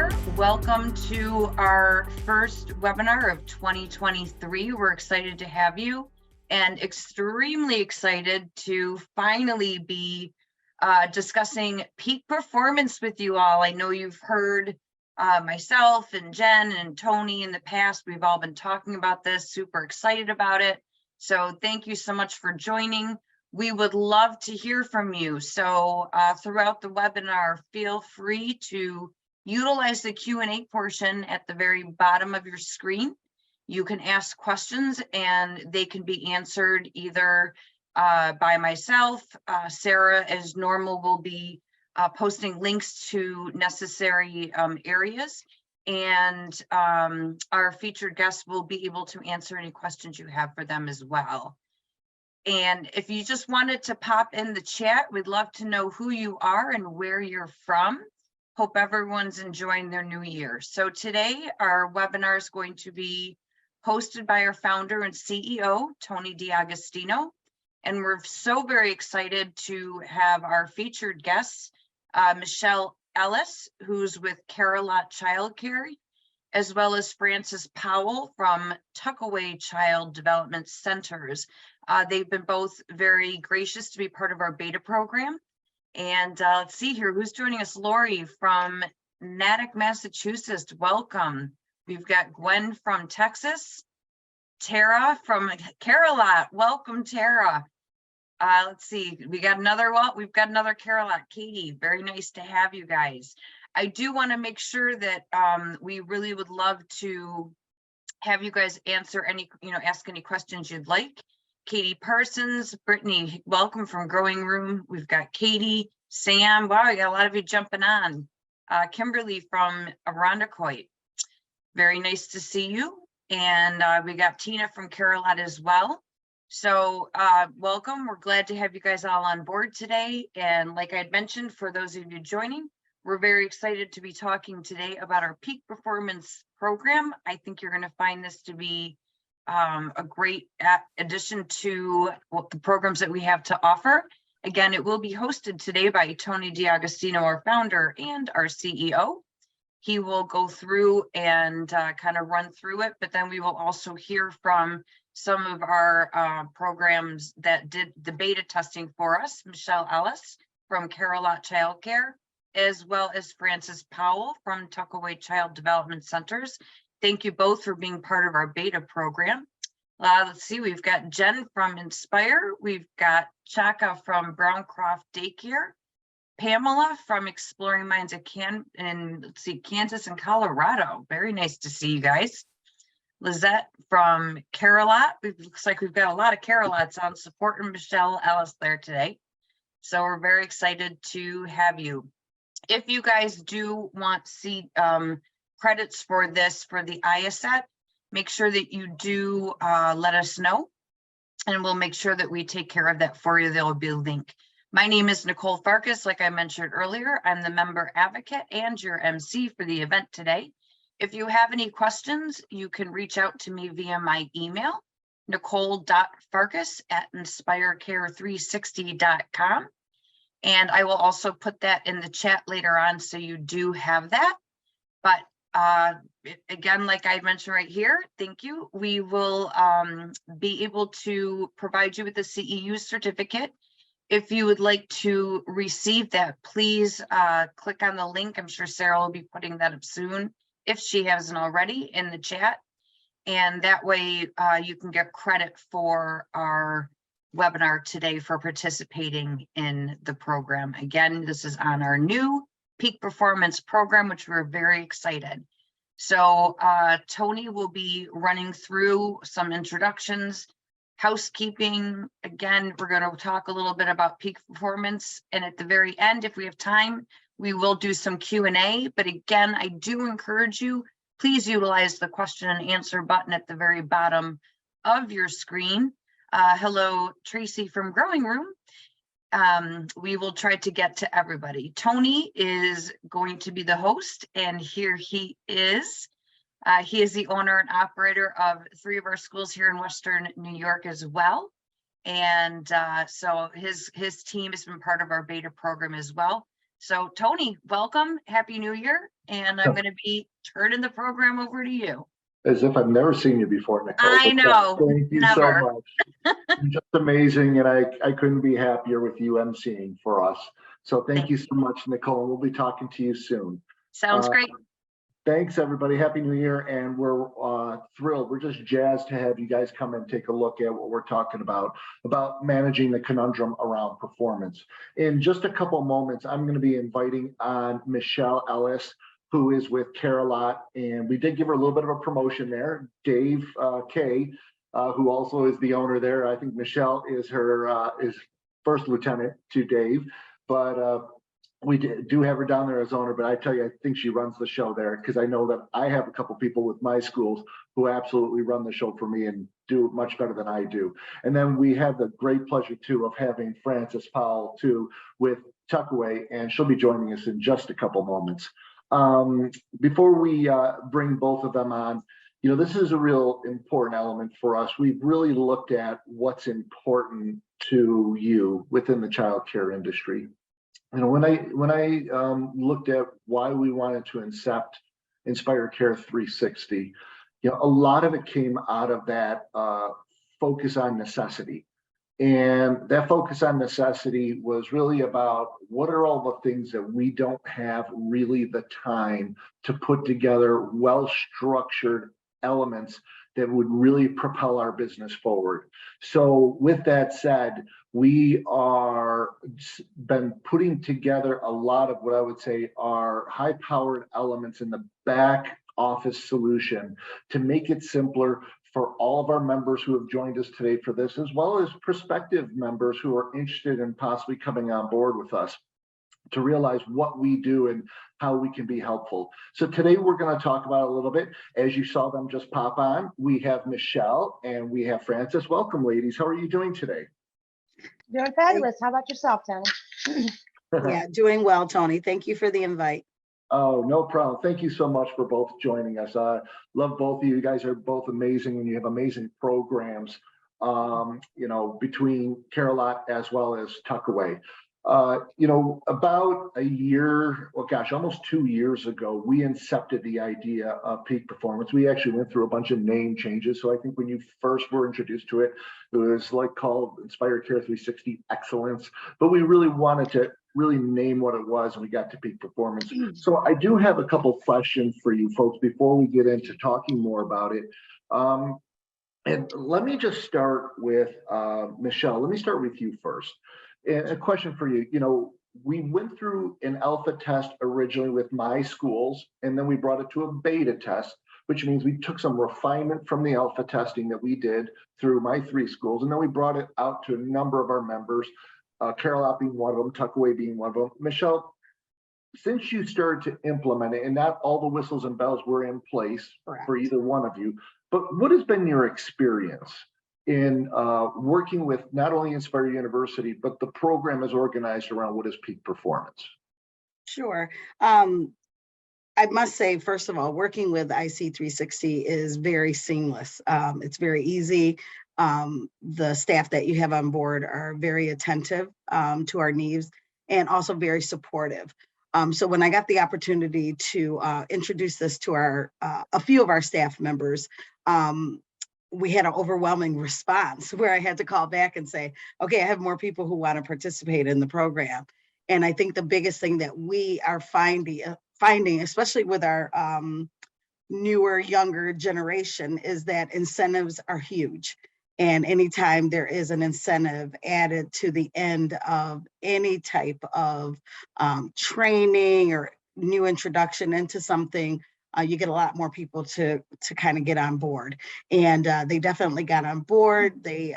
there. Welcome to our first webinar of 2023. We're excited to have you and extremely excited to finally be discussing peak performance with you all. I know you've heard myself and Jen and Tony in the past. We've all been talking about this, super excited about it. So thank you so much for joining. We would love to hear from you. So throughout the webinar, feel free to utilize the Q&A portion at the very bottom of your screen. You can ask questions and they can be answered either by myself. Sarah, as normal, will be posting links to necessary areas, and our featured guests will be able to answer any questions you have for them as well. And if you just wanted to pop in the chat, we'd love to know who you are and where you're from. Hope everyone's enjoying their new year. So today our webinar is going to be hosted by our founder and CEO, Tony D'Agostino. And we're so very excited to have our featured guests, Michelle Ellis, who's with Carolot Childcare, as well as Frances Powell from Tuckaway Child Development Centers. They've been both very gracious to be part of our beta program. And let's see here, who's joining us? Lori from Natick, Massachusetts, welcome. We've got Gwen from Texas, Tara from Carolot, welcome Tara. Let's see, we've got another Carolot, Katie, very nice to have you guys. I do want to make sure that we really would love to have you guys answer any, ask any questions you'd like. Katie Parsons, Brittany, welcome from Growing Room. We've got Katie, Sam, wow, we got a lot of you jumping on. Kimberly from Irondequoit, very nice to see you. And we got Tina from Carolot as well. So welcome, we're glad to have you guys all on board today. And like I had mentioned, for those of you joining, we're very excited to be talking today about our peak performance program. I think you're going to find this to be a great addition to the programs that we have to offer. Again, it will be hosted today by Tony D'Agostino, our founder and our CEO. He will go through and kind of run through it, but then we will also hear from some of our programs that did the beta testing for us, Michelle Ellis from Carolot Childcare, as well as Frances Powell from Tuckaway Child Development Centers. Thank you both for being part of our beta program. Let's see, we've got Jen from Inspire. We've got Chaka from Browncroft Daycare. Pamela from Exploring Minds at Kansas and Colorado. Very nice to see you guys. Lizette from Carolot. Looks like we've got a lot of Carolots on supporting Michelle Ellis there today. So we're very excited to have you. If you guys do want to see credits for this for the IASET, make sure that you do let us know, and we'll make sure that we take care of that for you. There will be a link. My name is Nicole Farkas. Like I mentioned earlier, I'm the member advocate and your MC for the event today. If you have any questions, you can reach out to me via my email, nicole.farkas@inspirecare360.com. And I will also put that in the chat later on, so you do have that. But again, like I mentioned right here, thank you. We will be able to provide you with the CEU certificate. If you would like to receive that, please click on the link. I'm sure Sarah will be putting that up soon, if she hasn't already, in the chat. And that way you can get credit for our webinar today for participating in the program. Again, this is on our new peak performance program, which we're very excited. So Tony will be running through some introductions, housekeeping. Again, we're going to talk a little bit about peak performance, and at the very end, if we have time, we will do some Q&A. But again, I do encourage you, please utilize the question and answer button at the very bottom of your screen. Hello, Tracy from Growing Room. We will try to get to everybody. Tony is going to be the host, and here he is. He is the owner and operator of 3 of our schools here in Western New York as well. And so his team has been part of our beta program as well. So Tony, welcome, Happy New Year. And I'm going to be turning the program over to you. As if I've never seen you before, Nicole. I know, Thank you never. so much. You're just amazing, and I couldn't be happier with you emceeing for us. So thank you so much, Nicole, and we'll be talking to you soon. Sounds great. Thanks, everybody. Happy New Year, and we're thrilled. We're just jazzed to have you guys come and take a look at what we're talking about managing the conundrum around performance. In just a couple moments, I'm going to be inviting on Michelle Ellis, who is with Care-a-Lot, and we did give her a little bit of a promotion there. Dave Kay, who also is the owner there. I think Michelle is her is first lieutenant to Dave, but we do have her down there as owner. But I tell you, I think she runs the show there, because I know that I have a couple people with my schools who absolutely run the show for me and do it much better than I do. And then we have the great pleasure too of having Frances Powell too with Tuckaway, and she'll be joining us in just a couple moments. Before we bring both of them on, you know, this is a real important element for us. We've really looked at what's important to you within the childcare industry. You know, when I looked at why we wanted to Inspire Care 360, you know, a lot of it came out of that focus on necessity. And that focus on necessity was really about what are all the things that we don't have really the time to put together well-structured elements that would really propel our business forward. So with that said, we are been putting together a lot of what I would say are high-powered elements in the back office solution to make it simpler for all of our members who have joined us today for this, as well as prospective members who are interested in possibly coming on board with us, to realize what we do and how we can be helpful. So today we're going to talk about it a little bit. As you saw them just pop on, we have Michelle and we have Frances. Welcome, ladies. How are you doing today? Doing fabulous. How about yourself, Tony? Yeah, doing well, Tony. Thank you for the invite. Oh, no problem. Thank you so much for both joining us. I love both of you. You guys are both amazing, and you have amazing programs, you know, between Care-a-Lot as well as Tuckaway. You know, about a year, well, gosh, almost 2 years ago, we incepted the idea of peak performance. We actually went through a bunch of name changes. So I think when you first were introduced to it, it was like called Inspire Care 360 Excellence, but we really wanted to really name what it was, and we got to peak performance. So I do have a couple questions for you folks before we get into talking more about it. And let me just start with Michelle. Let me start with you first. And a question for you. You know, we went through an alpha test originally with my schools, and then we brought it to a beta test, which means we took some refinement from the alpha testing that we did through my 3 schools, and then we brought it out to a number of our members, Care-a-Lot being one of them, Tuckaway being one of them. Michelle, since you started to implement it, and not all the whistles and bells were in place for either one of you, but what has been your experience in working with not only Inspire University, but the program is organized around what is peak performance? Sure. I must say, first of all, working with IC 360 is very seamless. It's very easy. The staff that you have on board are very attentive to our needs and also very supportive. So when I got the opportunity to introduce this to a few of our staff members, we had an overwhelming response where I had to call back and say, okay, I have more people who want to participate in the program. And I think the biggest thing that we are finding, especially with our newer, younger generation, is that incentives are huge. And anytime there is an incentive added to the end of any type of training or new introduction into something, you get a lot more people to kind of get on board. And they definitely got on board. They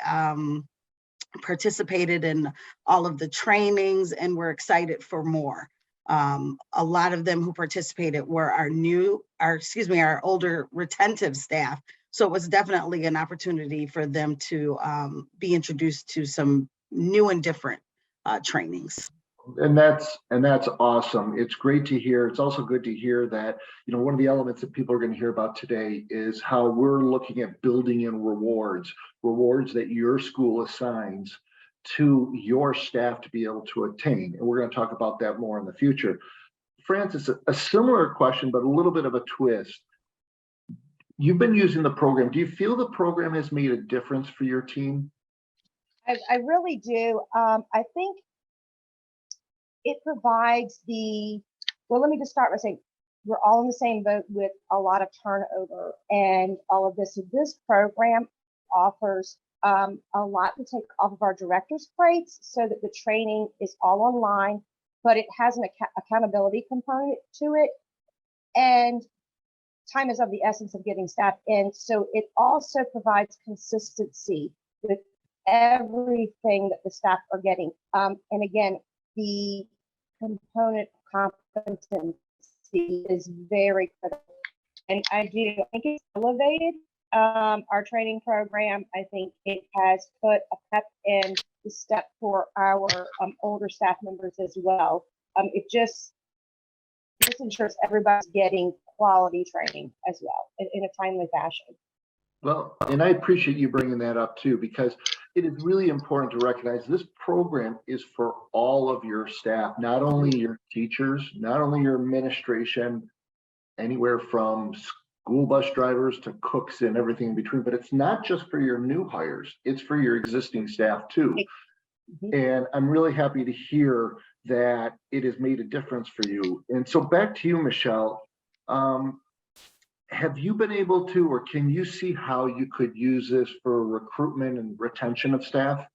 participated in all of the trainings and were excited for more. A lot of them who participated were our older retentive staff. So it was definitely an opportunity for them to be introduced to some new and different trainings. And that's awesome. It's great to hear. It's also good to hear that, you know, one of the elements that people are going to hear about today is how we're looking at building in rewards that your school assigns to your staff to be able to attain. And we're going to talk about that more in the future. Francis, a similar question, but a little bit of a twist. You've been using the program. Do you feel the program has made a difference for your team? I really do. I think it provides well, let me just start by saying we're all in the same boat with a lot of turnover and all of this. So this program offers a lot to take off of our directors' plates so that the training is all online, but it has an accountability component to it. And time is of the essence of getting staff in. So it also provides consistency with everything that the staff are getting. And again, the component of competency is very critical. And I think it's elevated our training program. I think it has put a pep in the step for our older staff members as well. It just ensures everybody's getting quality training as well in a timely fashion. Well, and I appreciate you bringing that up too, because it is really important to recognize this program is for all of your staff, not only your teachers, not only your administration, anywhere from school bus drivers to cooks and everything in between, but it's not just for your new hires, it's for your existing staff too. And I'm really happy to hear that it has made a difference for you. And so back to you, Michelle. Have you been able to, or can you see how you could use this for recruitment and retention of staff?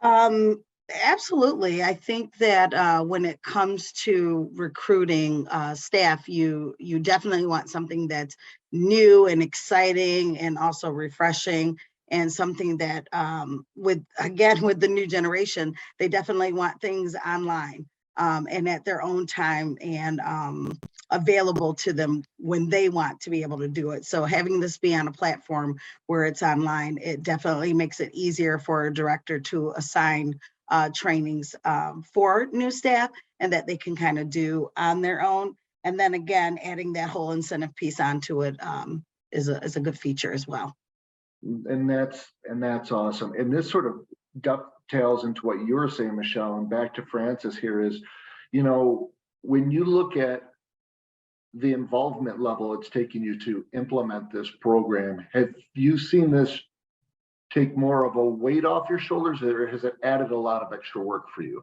Absolutely. I think that when it comes to recruiting staff, you definitely want something that's new and exciting and also refreshing, and something that with the new generation, they definitely want things online and at their own time and available to them when they want to be able to do it. So having this be on a platform where it's online, it definitely makes it easier for a director to assign trainings for new staff, and that they can kind of do on their own. And then again, adding that whole incentive piece onto it is a good feature as well. And that's awesome. And this sort of dovetails into what you were saying, Michelle, and back to Francis here is, you know, when you look at the involvement level it's taking you to implement this program, have you seen this take more of a weight off your shoulders, or has it added a lot of extra work for you?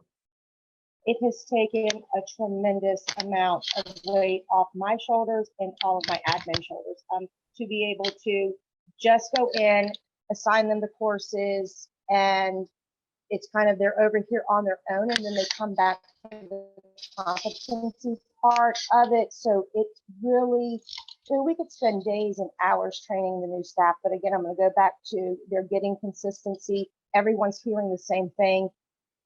It has taken a tremendous amount of weight off my shoulders and all of my admin shoulders. To be able to just go in, assign them the courses, and it's kind of they're over here on their own, and then they come back to the competency part of it. So it's really, we could spend days and hours training the new staff, but again, I'm going to go back to they're getting consistency. Everyone's hearing the same thing,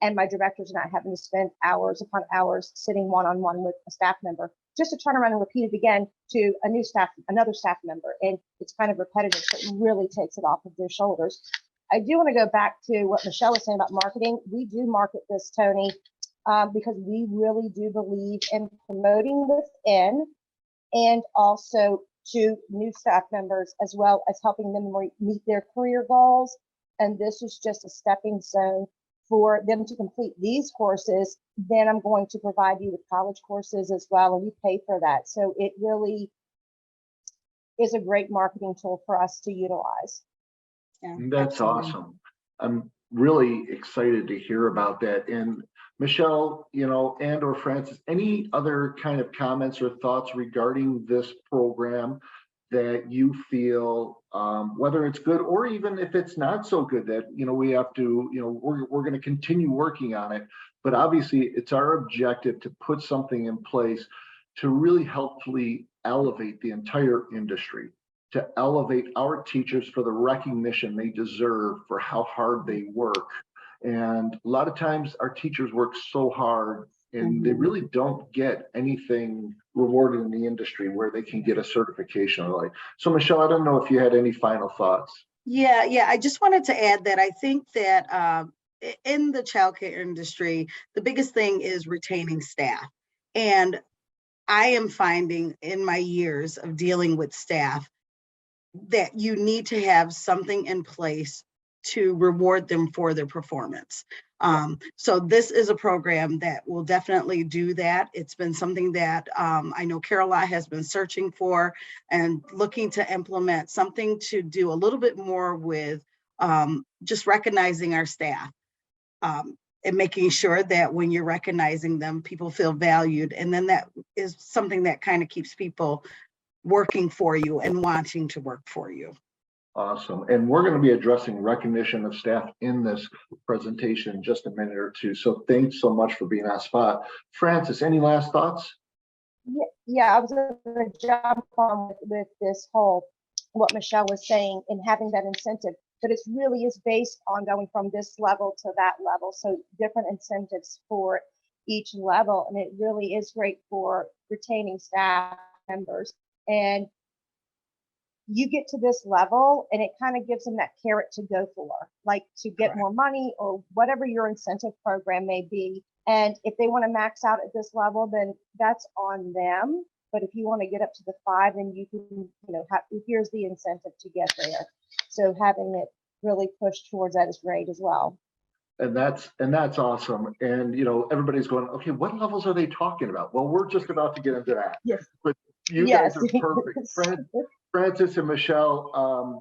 and my director's not having to spend hours upon hours sitting one-on-one with a staff member just to turn around and repeat it again to another staff member. And it's kind of repetitive, so it really takes it off of their shoulders. I do want to go back to what Michelle was saying about marketing. We do market this, Tony, because we really do believe in promoting within and also to new staff members, as well as helping them meet their career goals. And this is just a stepping stone for them to complete these courses. Then I'm going to provide you with college courses as well, and we pay for that. So it really is a great marketing tool for us to utilize. Yeah, that's absolutely. awesome. I'm really excited to hear about that. And Michelle, you know, and or Francis, any other kind of comments or thoughts regarding this program that you feel, whether it's good or even if it's not so good, that, you know, we have to, you know, we're going to continue working on it. But obviously it's our objective to put something in place to really helpfully elevate the entire industry, to elevate our teachers for the recognition they deserve for how hard they work. And a lot of times our teachers work so hard and they really don't get anything rewarded in the industry where they can get a certification or like. So Michelle, I don't know if you had any final thoughts. Yeah. I just wanted to add that I think that in the childcare industry, the biggest thing is retaining staff. And I am finding in my years of dealing with staff that you need to have something in place to reward them for their performance. So this is a program that will definitely do that. It's been something that I know Caroline has been searching for and looking to implement, something to do a little bit more with just recognizing our staff and making sure that when you're recognizing them, people feel valued. And then that is something that kind of keeps people working for you and wanting to work for you. Awesome. And we're going to be addressing recognition of staff in this presentation in just a minute or two. So thanks so much for being on spot. Francis, any last thoughts? Yeah, I was going to jump on with this whole, what Michelle was saying, and having that incentive, but it really is based on going from this level to that level. So different incentives for each level. And it really is great for retaining staff members. And you get to this level and it kind of gives them that carrot to go for, like to get more money or whatever your incentive program may be. And if they want to max out at this level, then that's on them. But if you want to get up to the 5, then you can, here's the incentive to get there. So having it really push towards that is great as well. And that's awesome. And everybody's going, okay, what levels are they talking about? Well, we're just about to get into that. Yes. But you guys are perfect. Francis and Michelle,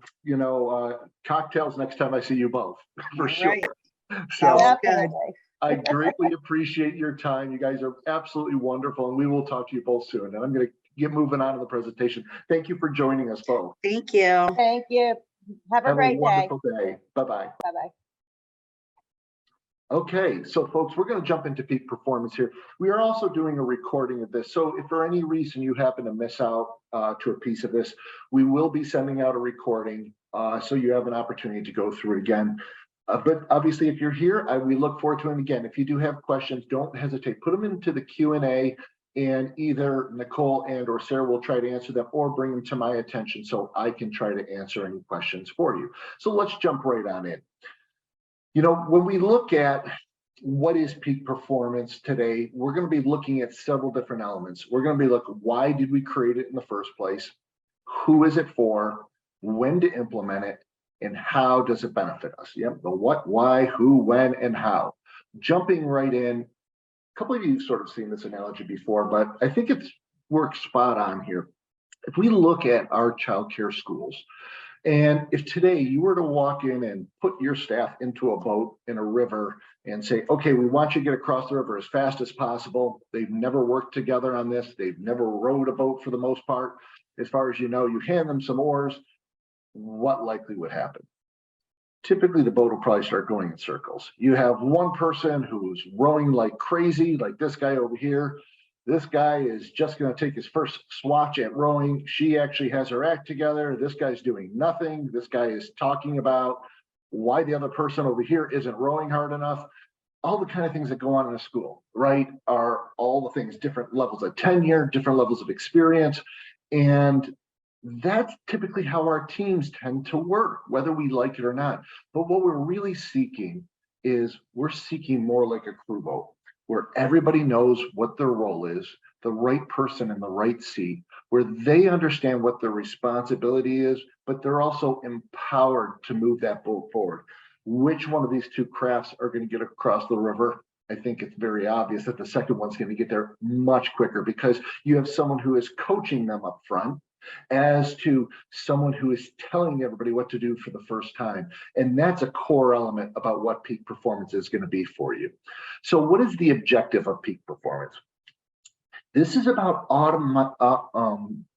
cocktails next time I see you both, for sure. Right. So Definitely. I greatly appreciate your time. You guys are absolutely wonderful, and we will talk to you both soon. And I'm going to get moving on to the presentation. Thank you for joining us both. Thank you. Thank you. Have a great day. Wonderful day. Bye-bye. Bye-bye. Okay, so folks, we're going to jump into peak performance here. We are also doing a recording of this. So if for any reason you happen to miss out to a piece of this, we will be sending out a recording so you have an opportunity to go through it again. But obviously, if you're here, we look forward to it. And again, if you do have questions, don't hesitate. Put them into the Q&A, and either Nicole and or Sarah will try to answer them or bring them to my attention so I can try to answer any questions for you. So let's jump right on in. When we look at what is peak performance today, we're going to be looking at several different elements. We're going to be looking, why did we create it in the first place? Who is it for? When to implement it? And how does it benefit us? Yep, the what, why, who, when, and how. Jumping right in, a couple of you have sort of seen this analogy before, but I think it works spot on here. If we look at our childcare schools, and if today you were to walk in and put your staff into a boat in a river and say, okay, we want you to get across the river as fast as possible. They've never worked together on this. They've never rowed a boat for the most part. As far as you know, you hand them some oars, what likely would happen? Typically, the boat will probably start going in circles. You have one person who's rowing like crazy, like this guy over here. This guy is just going to take his first swatch at rowing. She actually has her act together. This guy's doing nothing. This guy is talking about why the other person over here isn't rowing hard enough. All the kind of things that go on in a school, right, are all the things, different levels of tenure, different levels of experience. And that's typically how our teams tend to work, whether we like it or not. But what we're really seeking is we're seeking more like a Kubo, where everybody knows what their role is, the right person in the right seat, where they understand what their responsibility is, but they're also empowered to move that boat forward. Which one of these two crafts are going to get across the river? I think it's very obvious that the second one's going to get there much quicker, because you have someone who is coaching them up front as to someone who is telling everybody what to do for the first time. And that's a core element about what peak performance is going to be for you. So what is the objective of peak performance? This is about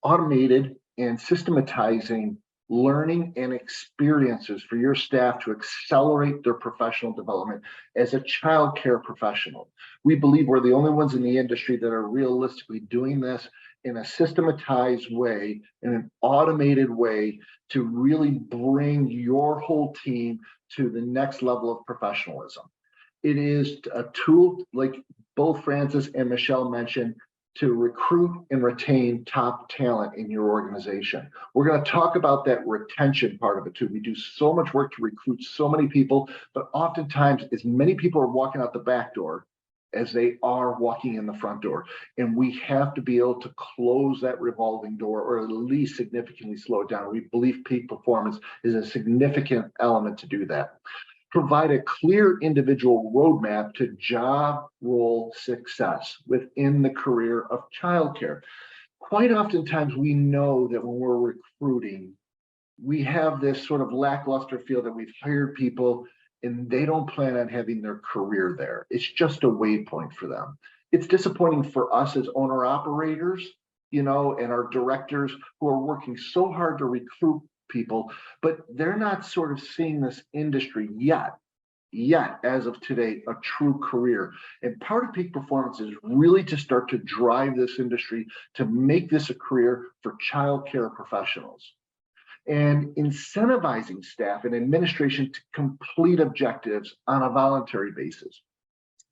automated and systematizing learning and experiences for your staff to accelerate their professional development as a child care professional. We believe we're the only ones in the industry that are realistically doing this in a systematized way, in an automated way, to really bring your whole team to the next level of professionalism. It is a tool, like both Francis and Michelle mentioned, to recruit and retain top talent in your organization. We're going to talk about that retention part of it too. We do so much work to recruit so many people, but oftentimes as many people are walking out the back door as they are walking in the front door. And we have to be able to close that revolving door, or at least significantly slow it down. We believe peak performance is a significant element to do that. Provide a clear individual roadmap to job role success within the career of childcare. Quite oftentimes we know that when we're recruiting, we have this sort of lackluster feel that we've hired people and they don't plan on having their career there. It's just a waypoint for them. It's disappointing for us as owner operators, and our directors who are working so hard to recruit people, but they're not sort of seeing this industry yet as of today, a true career. And part of peak performance is really to start to drive this industry to make this a career for childcare professionals, and incentivizing staff and administration to complete objectives on a voluntary basis.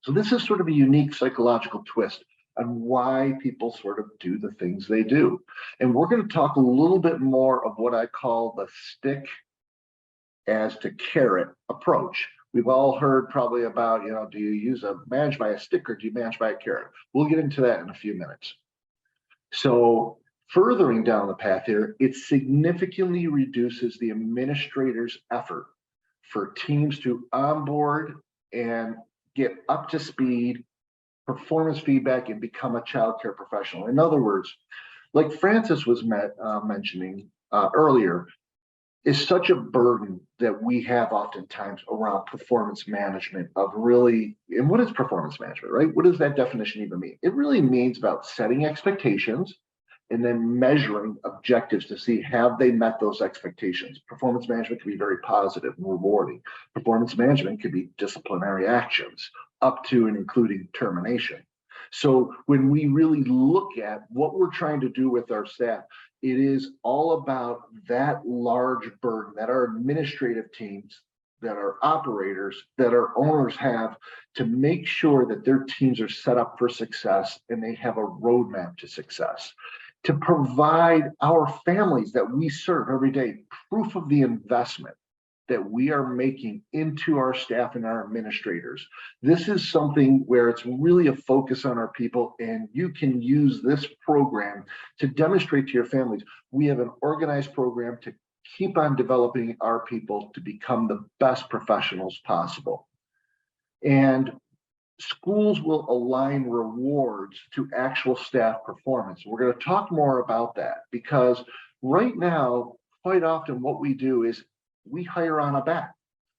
So this is sort of a unique psychological twist on why people sort of do the things they do. And we're going to talk a little bit more of what I call the stick as to carrot approach. We've all heard probably about, do you manage by a stick or do you manage by a carrot? We'll get into that in a few minutes. So furthering down the path here, it significantly reduces the administrator's effort for teams to onboard and get up to speed, performance feedback, and become a childcare professional. In other words, like Francis was mentioning earlier, is such a burden that we have oftentimes around performance management of really, and what is performance management, right? What does that definition even mean? It really means about setting expectations and then measuring objectives to see have they met those expectations. Performance management can be very positive and rewarding. Performance management can be disciplinary actions up to and including termination. So when we really look at what we're trying to do with our staff, it is all about that large burden that our administrative teams, that our operators, that our owners have to make sure that their teams are set up for success and they have a roadmap to success. To provide our families that we serve every day proof of the investment that we are making into our staff and our administrators. This is something where it's really a focus on our people, and you can use this program to demonstrate to your families, we have an organized program to keep on developing our people to become the best professionals possible. And schools will align rewards to actual staff performance. We're going to talk more about that because right now, quite often what we do is we hire on a bet.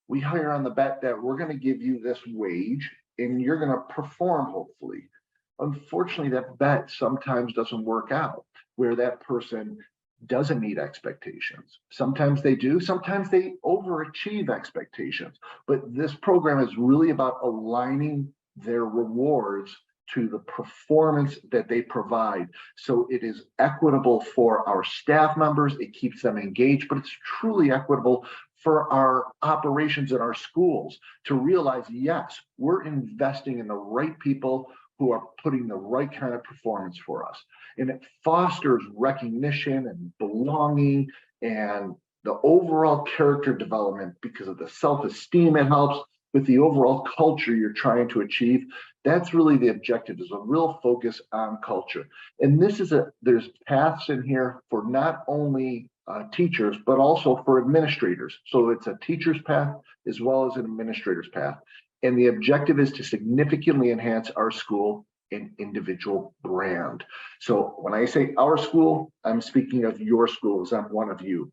We hire on the bet that we're going to give you this wage and you're going to perform, hopefully. Unfortunately, that bet sometimes doesn't work out where that person doesn't meet expectations. Sometimes they do, sometimes they overachieve expectations. But this program is really about aligning their rewards to the performance that they provide. So it is equitable for our staff members, it keeps them engaged, but it's truly equitable for our operations in our schools to realize, yes, we're investing in the right people who are putting the right kind of performance for us. And it fosters recognition and belonging and the overall character development because of the self-esteem it helps with the overall culture you're trying to achieve. That's really the objective, is a real focus on culture. And this is there's paths in here for not only teachers, but also for administrators. So it's a teacher's path as well as an administrator's path. And the objective is to significantly enhance our school and individual brand. So when I say our school, I'm speaking of your schools. I'm one of you.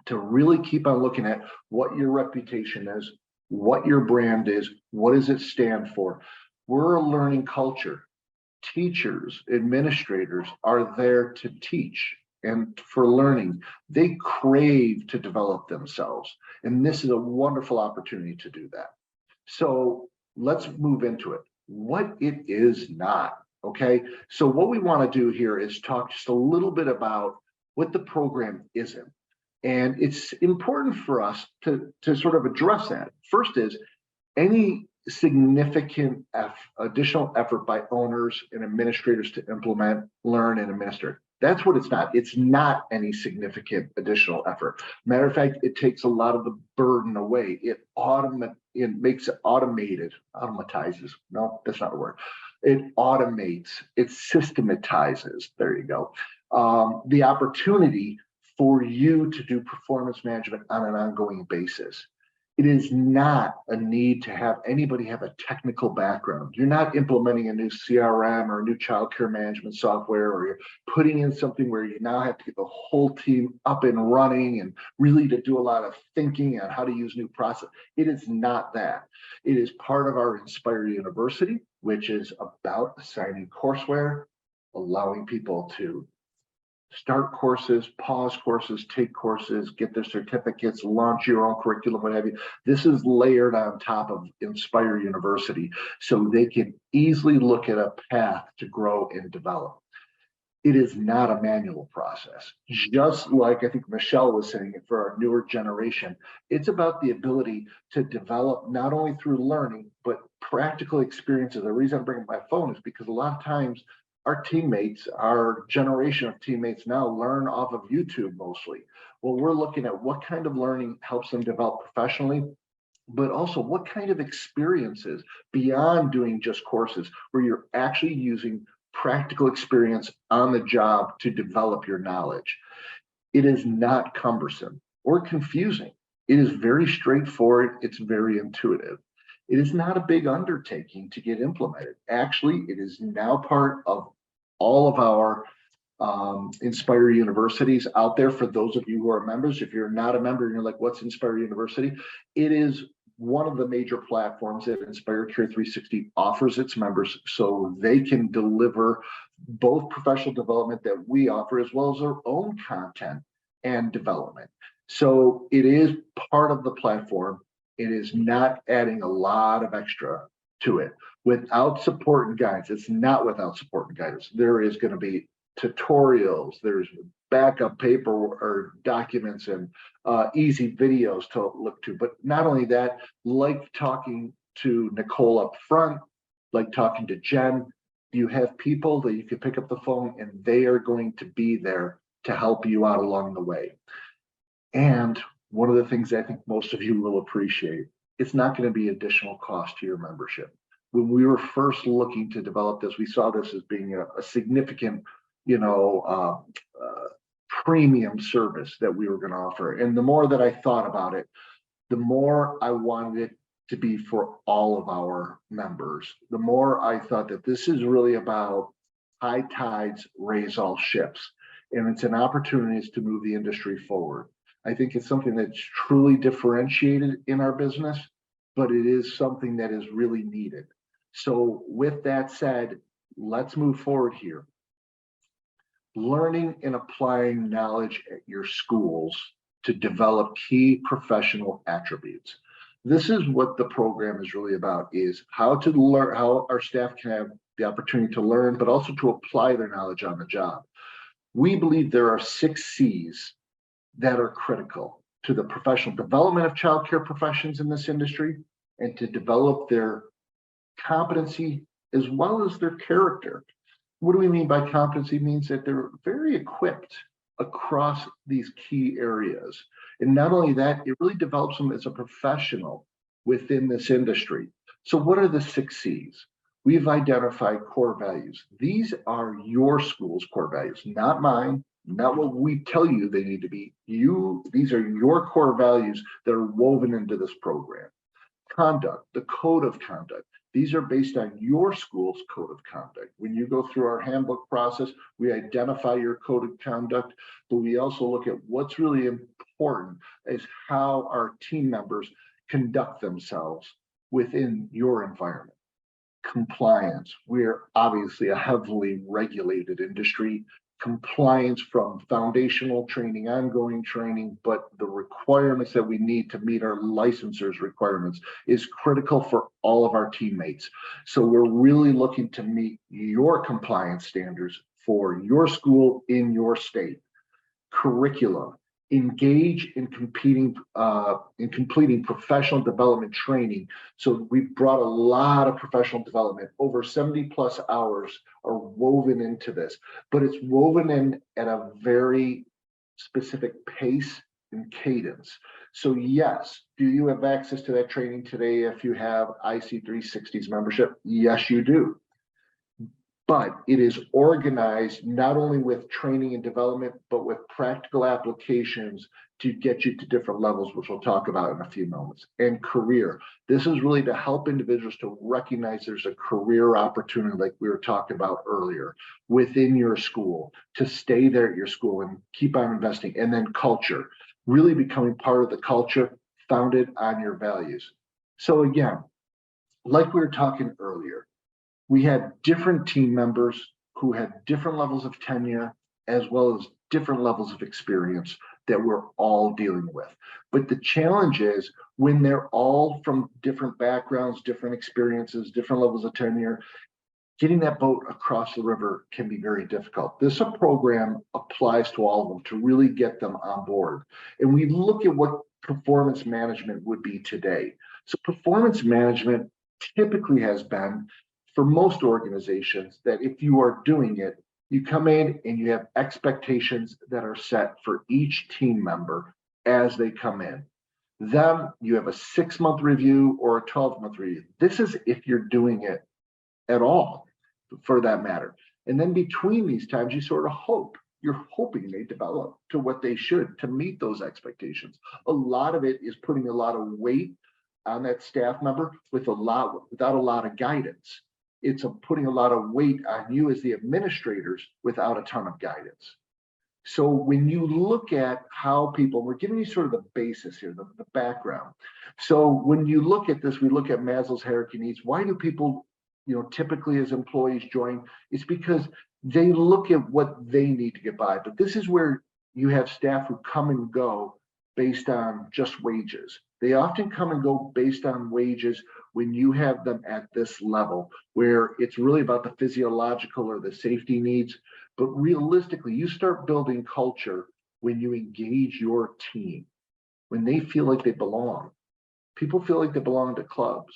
To really keep on looking at what your reputation is, what your brand is, what does it stand for? We're a learning culture. Teachers, administrators are there to teach and for learning. They crave to develop themselves. And this is a wonderful opportunity to do that. So let's move into it. What it is not, okay? So what we want to do here is talk just a little bit about what the program isn't. And it's important for us to sort of address that. First is any significant additional effort by owners and administrators to implement, learn, and administer. That's what it's not. It's not any significant additional effort. Matter of fact, it takes a lot of the burden away. It makes it automated, automatizes. No, that's not a word. It automates, it systematizes. There you go. The opportunity for you to do performance management on an ongoing basis. It is not a need to have anybody have a technical background. You're not implementing a new CRM or a new childcare management software, or you're putting in something where you now have to get the whole team up and running and really to do a lot of thinking on how to use new process. It is not that. It is part of our Inspire University, which is about assigning courseware, allowing people to start courses, pause courses, take courses, get their certificates, launch your own curriculum, what have you. This is layered on top of Inspire University, so they can easily look at a path to grow and develop. It is not a manual process. Just like I think Michelle was saying for our newer generation, it's about the ability to develop not only through learning, but practical experiences. The reason I'm bringing my phone is because a lot of times our teammates, our generation of teammates now learn off of YouTube mostly. Well, we're looking at what kind of learning helps them develop professionally, but also what kind of experiences beyond doing just courses where you're actually using practical experience on the job to develop your knowledge. It is not cumbersome or confusing. It is very straightforward. It's very intuitive. It is not a big undertaking to get implemented. Actually, it is now part of all of our Inspire Universities out there. For those of you who are members, if you're not a member and you're like, what's Inspire University? It is one of the major platforms that Inspire Care 360 offers its members so they can deliver both professional development that we offer as well as their own content and development. So it is part of the platform. It is not adding a lot of extra to it. Without support and guidance, it's not without support and guidance. There is going to be tutorials, there's backup paper or documents and easy videos to look to. But not only that, like talking to Nicole up front, like talking to Jen, you have people that you can pick up the phone and they are going to be there to help you out along the way. And one of the things I think most of you will appreciate, it's not going to be additional cost to your membership. When we were first looking to develop this, we saw this as being a significant, premium service that we were going to offer. And the more that I thought about it, the more I wanted it to be for all of our members. The more I thought that this is really about high tides raise all ships. And it's an opportunity to move the industry forward. I think it's something that's truly differentiated in our business, but it is something that is really needed. So with that said, let's move forward here. Learning and applying knowledge at your schools to develop key professional attributes. This is what the program is really about, is how to learn, how our staff can have the opportunity to learn, but also to apply their knowledge on the job. We believe there are 6 C's that are critical to the professional development of childcare professions in this industry and to develop their competency as well as their character. What do we mean by competency? It means that they're very equipped across these key areas. And not only that, it really develops them as a professional within this industry. So what are the 6 C's? We've identified core values. These are your school's core values, not mine, not what we tell you they need to be. These are your core values that are woven into this program. Conduct, the code of conduct. These are based on your school's code of conduct. When you go through our handbook process, we identify your code of conduct, but we also look at what's really important is how our team members conduct themselves within your environment. Compliance. We're obviously a heavily regulated industry. Compliance from foundational training, ongoing training, but the requirements that we need to meet our licensors' requirements is critical for all of our teammates. So we're really looking to meet your compliance standards for your school in your state. Curriculum. engage in completing professional development training. So we brought a lot of professional development. Over 70 plus hours are woven into this, but it's woven in at a very specific pace and cadence. So yes, do you have access to that training today if you have IC360's membership? Yes, you do. But it is organized not only with training and development, but with practical applications to get you to different levels, which we'll talk about in a few moments. And career. This is really to help individuals to recognize there's a career opportunity, like we were talking about earlier, within your school, to stay there at your school and keep on investing. And then culture, really becoming part of the culture founded on your values. So again, like we were talking earlier, we had different team members who had different levels of tenure as well as different levels of experience that we're all dealing with. But the challenge is when they're all from different backgrounds, different experiences, different levels of tenure, getting that boat across the river can be very difficult. This program applies to all of them to really get them on board. And we look at what performance management would be today. So performance management typically has been, for most organizations, that if you are doing it, you come in and you have expectations that are set for each team member as they come in. Then you have a 6-month review or a 12-month review. This is if you're doing it at all, for that matter. And then between these times, you sort of hope. You're hoping they develop to what they should to meet those expectations. A lot of it is putting a lot of weight on that staff member without a lot of guidance. It's putting a lot of weight on you as the administrators without a ton of guidance. So when you look at how people, we're giving you sort of the basis here, the background. So when you look at this, we look at Maslow's hierarchy of needs. Why do people, typically as employees join? It's because they look at what they need to get by. But this is where you have staff who come and go based on just wages. They often come and go based on wages when you have them at this level, where it's really about the physiological or the safety needs. But realistically, you start building culture when you engage your team, when they feel like they belong. People feel like they belong to clubs,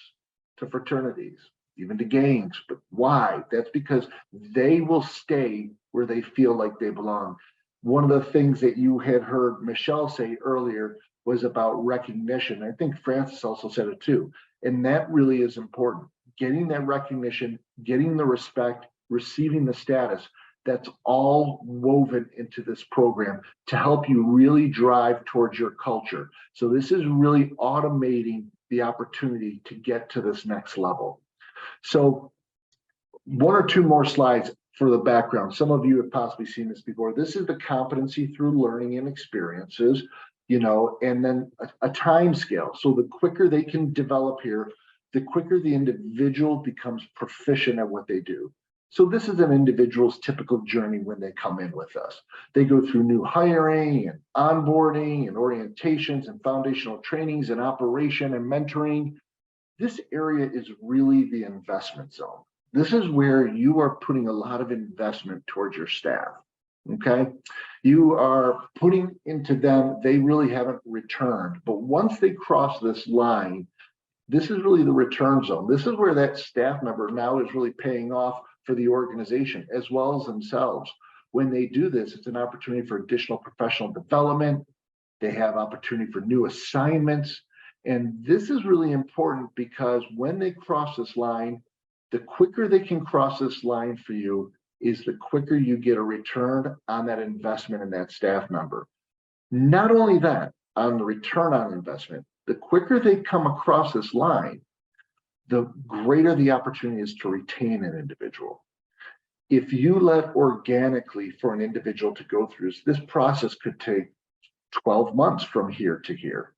to fraternities, even to gangs. But why? That's because they will stay where they feel like they belong. One of the things that you had heard Michelle say earlier was about recognition. I think Francis also said it too. And that really is important. Getting that recognition, getting the respect, receiving the status, that's all woven into this program to help you really drive towards your culture. So this is really automating the opportunity to get to this next level. So 1 or 2 more slides for the background. Some of you have possibly seen this before. This is the competency through learning and experiences, and then a time scale. So the quicker they can develop here, the quicker the individual becomes proficient at what they do. So this is an individual's typical journey when they come in with us. They go through new hiring and onboarding and orientations and foundational trainings and operation and mentoring. This area is really the investment zone. This is where you are putting a lot of investment towards your staff, okay? You are putting into them, they really haven't returned. But once they cross this line, this is really the return zone. This is where that staff member now is really paying off for the organization as well as themselves. When they do this, it's an opportunity for additional professional development. They have opportunity for new assignments. And this is really important because when they cross this line, the quicker they can cross this line for you is the quicker you get a return on that investment in that staff member. Not only that, on the return on investment, the quicker they come across this line, the greater the opportunity is to retain an individual. If you let organically for an individual to go through this process could take 12 months from here to here.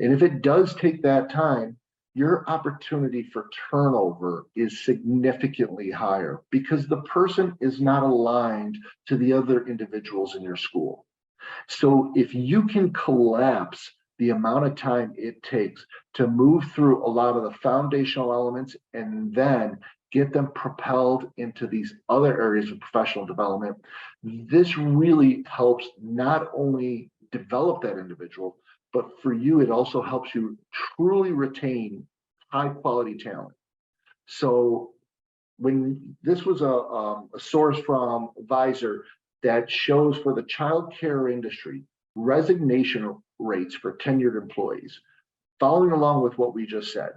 And if it does take that time, your opportunity for turnover is significantly higher because the person is not aligned to the other individuals in your school. So if you can collapse the amount of time it takes to move through a lot of the foundational elements and then get them propelled into these other areas of professional development, this really helps not only develop that individual, but for you, it also helps you truly retain high quality talent. So when this was a source from Visor that shows for the childcare industry, resignation rates for tenured employees, following along with what we just said,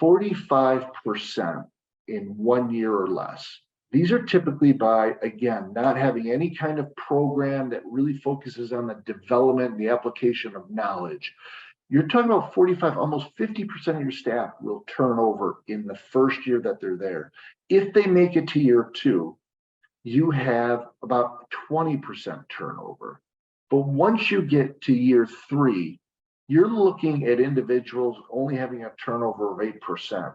45% in 1 year or less. These are typically by, again, not having any kind of program that really focuses on the development and the application of knowledge. You're talking about 45, almost 50% of your staff will turn over in the first year that they're there. If they make it to year 2, you have about 20% turnover. But once you get to year 3, you're looking at individuals only having a turnover of 8%.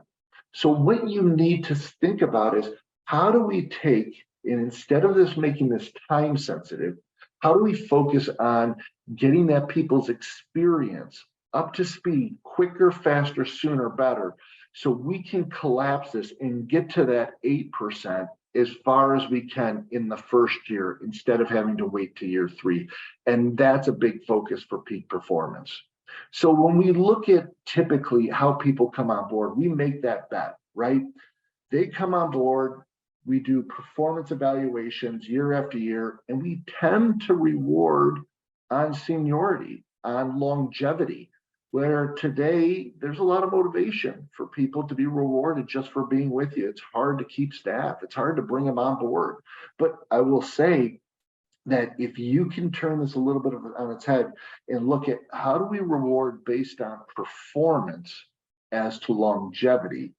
So what you need to think about is, how do we take, and instead of this making this time sensitive, how do we focus on getting that people's experience up to speed quicker, faster, sooner, better, so we can collapse this and get to that 8% as far as we can in the first year instead of having to wait to year 3. And that's a big focus for peak performance. So when we look at typically how people come on board, we make that bet, right? They come on board, we do performance evaluations year after year, and we tend to reward on seniority, on longevity, where today there's a lot of motivation for people to be rewarded just for being with you. It's hard to keep staff. It's hard to bring them on board. But I will say that if you can turn this a little bit on its head and look at how do we reward based on performance as to longevity,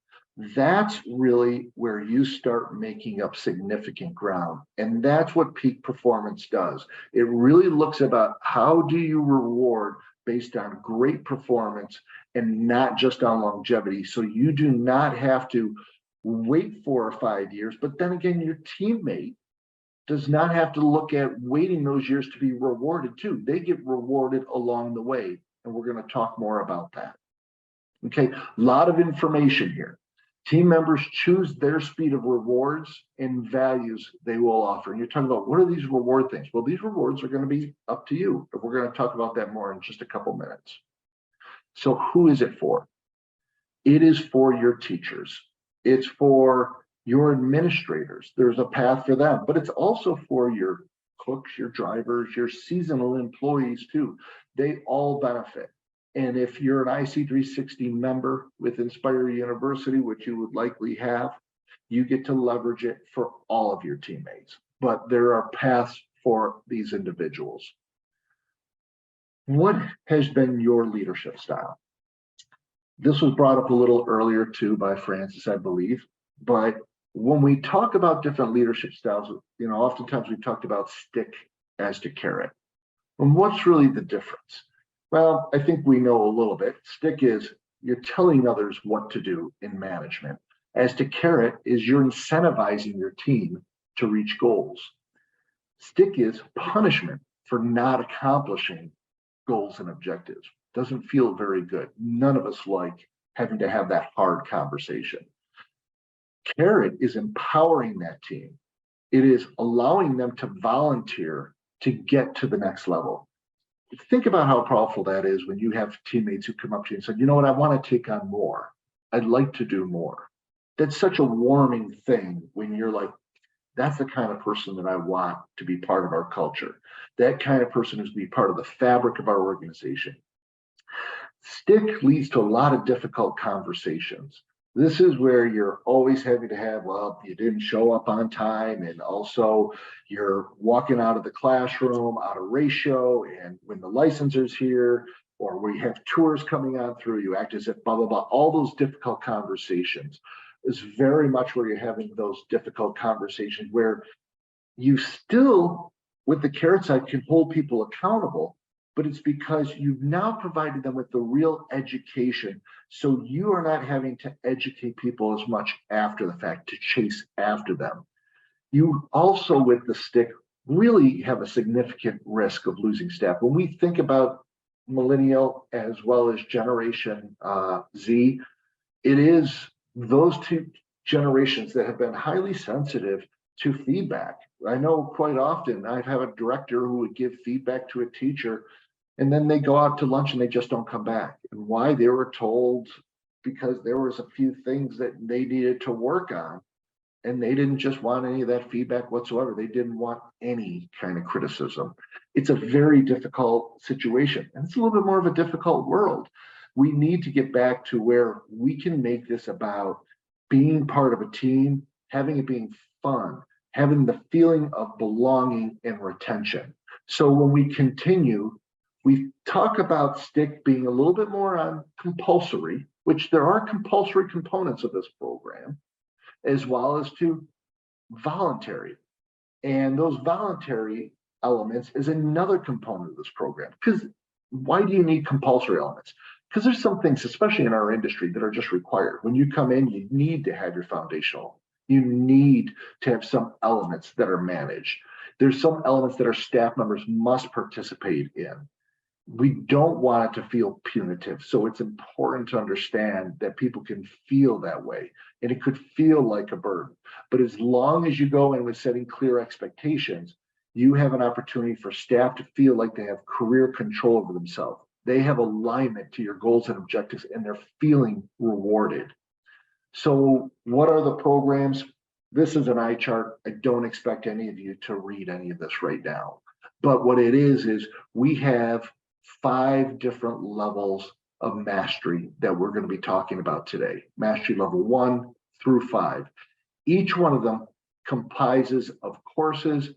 that's really where you start making up significant ground. And that's what peak performance does. It really looks about how do you reward based on great performance and not just on longevity. So you do not have to wait 4 or 5 years, but then again, your teammate does not have to look at waiting those years to be rewarded too. They get rewarded along the way. And we're going to talk more about that. Okay, a lot of information here. Team members choose their speed of rewards and values they will offer. And you're talking about, what are these reward things? Well, these rewards are going to be up to you. But we're going to talk about that more in just a couple minutes. So who is it for? It is for your teachers. It's for your administrators. There's a path for them, but it's also for your cooks, your drivers, your seasonal employees too. They all benefit. And if you're an IC360 member with Inspire University, which you would likely have, you get to leverage it for all of your teammates. But there are paths for these individuals. What has been your leadership style? This was brought up a little earlier too by Francis, I believe. But when we talk about different leadership styles, oftentimes we talked about stick as to carrot. And what's really the difference? Well, I think we know a little bit. Stick is you're telling others what to do in management. As to carrot is you're incentivizing your team to reach goals. Stick is punishment for not accomplishing goals and objectives. Doesn't feel very good. None of us like having to have that hard conversation. Carrot is empowering that team. It is allowing them to volunteer to get to the next level. Think about how powerful that is when you have teammates who come up to you and say, you know what, I want to take on more. I'd like to do more. That's such a warming thing when you're like, that's the kind of person that I want to be part of our culture. That kind of person is to be part of the fabric of our organization. Stick leads to a lot of difficult conversations. This is where you're always having to have, well, you didn't show up on time, and also you're walking out of the classroom out of ratio, and when the licenser's here, or we have tours coming on through, you act as if blah, blah, blah. All those difficult conversations is very much where you're having those difficult conversations where you still, with the carrot side, can hold people accountable, but it's because you've now provided them with the real education. So you are not having to educate people as much after the fact to chase after them. You also, with the stick, really have a significant risk of losing staff. When we think about millennial as well as Generation Z, it is those two generations that have been highly sensitive to feedback. I know quite often I've had a director who would give feedback to a teacher, and then they go out to lunch and they just don't come back. And why? They were told because there was a few things that they needed to work on, and they didn't just want any of that feedback whatsoever. They didn't want any kind of criticism. It's a very difficult situation, and it's a little bit more of a difficult world. We need to get back to where we can make this about being part of a team, having it being fun, having the feeling of belonging and retention. So when we continue, we talk about STIC being a little bit more on compulsory, which there are compulsory components of this program, as well as to voluntary. And those voluntary elements is another component of this program. Because why do you need compulsory elements? Because there's some things, especially in our industry, that are just required. When you come in, you need to have your foundational. You need to have some elements that are managed. There's some elements that our staff members must participate in. We don't want it to feel punitive. So it's important to understand that people can feel that way, and it could feel like a burden. But as long as you go in with setting clear expectations, you have an opportunity for staff to feel like they have career control over themselves. They have alignment to your goals and objectives, and they're feeling rewarded. So what are the programs? This is an eye chart. I don't expect any of you to read any of this right now. But what it is we have 5 different levels of mastery that we're going to be talking about today. Mastery level 1 through 5. Each one of them comprises of courses